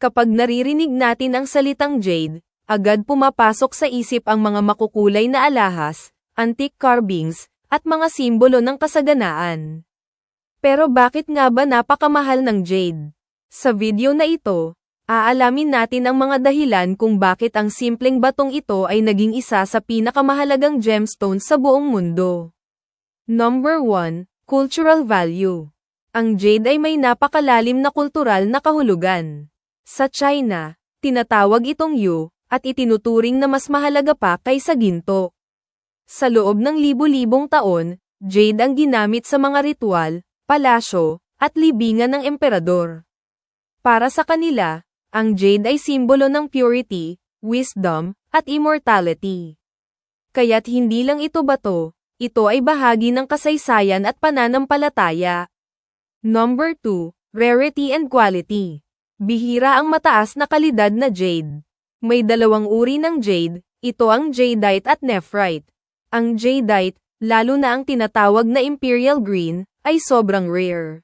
Kapag naririnig natin ang salitang jade, agad pumapasok sa isip ang mga makukulay na alahas, antique carvings, at mga simbolo ng kasaganaan. Pero bakit nga ba napakamahal ng jade? Sa video na ito, aalamin natin ang mga dahilan kung bakit ang simpleng batong ito ay naging isa sa pinakamahalagang gemstones sa buong mundo. Number 1, Cultural Value. Ang jade ay may napakalalim na kultural na kahulugan. Sa China, tinatawag itong yu, at itinuturing na mas mahalaga pa kaysa ginto. Sa loob ng libu-libong taon, jade ang ginamit sa mga ritual, palasyo, at libingan ng emperador. Para sa kanila, ang jade ay simbolo ng purity, wisdom, at immortality. Kaya't hindi lang ito bato, ito ay bahagi ng kasaysayan at pananampalataya. Number 2, Rarity and Quality. Bihira ang mataas na kalidad na jade. May dalawang uri ng jade, ito ang jadeite at nephrite. Ang jadeite, lalo na ang tinatawag na imperial green, ay sobrang rare.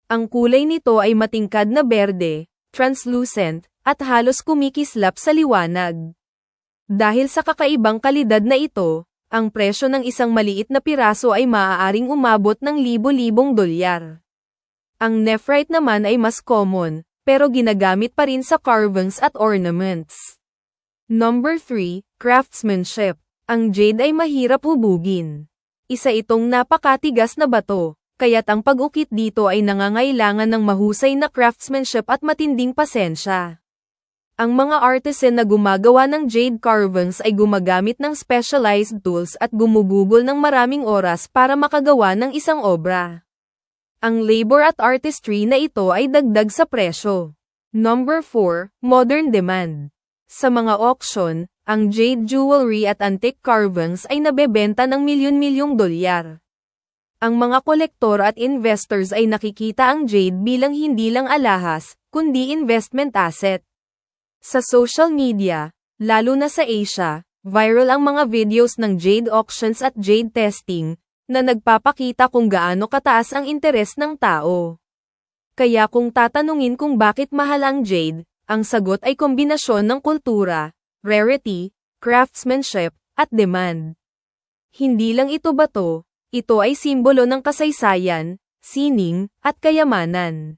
Ang kulay nito ay matingkad na berde, translucent, at halos kumikislap sa liwanag. Dahil sa kakaibang kalidad na ito, ang presyo ng isang maliit na piraso ay maaaring umabot ng libo-libong dolyar. Ang nephrite naman ay mas common, pero ginagamit pa rin sa carvings at ornaments. Number 3, Craftsmanship. Ang jade ay mahirap hubugin. Isa itong napakatigas na bato, kaya't ang pag-ukit dito ay nangangailangan ng mahusay na craftsmanship at matinding pasensya. Ang mga artisan na gumagawa ng jade carvings ay gumagamit ng specialized tools at gumugugol ng maraming oras para makagawa ng isang obra. Ang labor at artistry na ito ay dagdag sa presyo. Number 4, Modern Demand. Sa mga auction, ang jade jewelry at antique carvings ay nabebenta ng milyon-milyong dolyar. Ang mga kolektor at investors ay nakikita ang jade bilang hindi lang alahas, kundi investment asset. Sa social media, lalo na sa Asia, viral ang mga videos ng jade auctions at jade testing, na nagpapakita kung gaano kataas ang interes ng tao. Kaya kung tatanungin kung bakit mahal ang jade, ang sagot ay kombinasyon ng kultura, rarity, craftsmanship, at demand. Hindi lang ito bato, ito ay simbolo ng kasaysayan, sining, at kayamanan.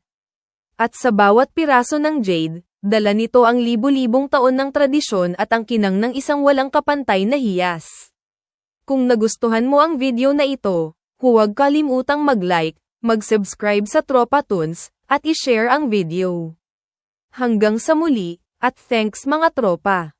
At sa bawat piraso ng jade, dala nito ang libu-libong taon ng tradisyon at ang kinang ng isang walang kapantay na hiyas. Kung nagustuhan mo ang video na ito, huwag kalimutang mag-like, mag-subscribe sa Tropa Tunes, at i-share ang video. Hanggang sa muli, at thanks mga tropa!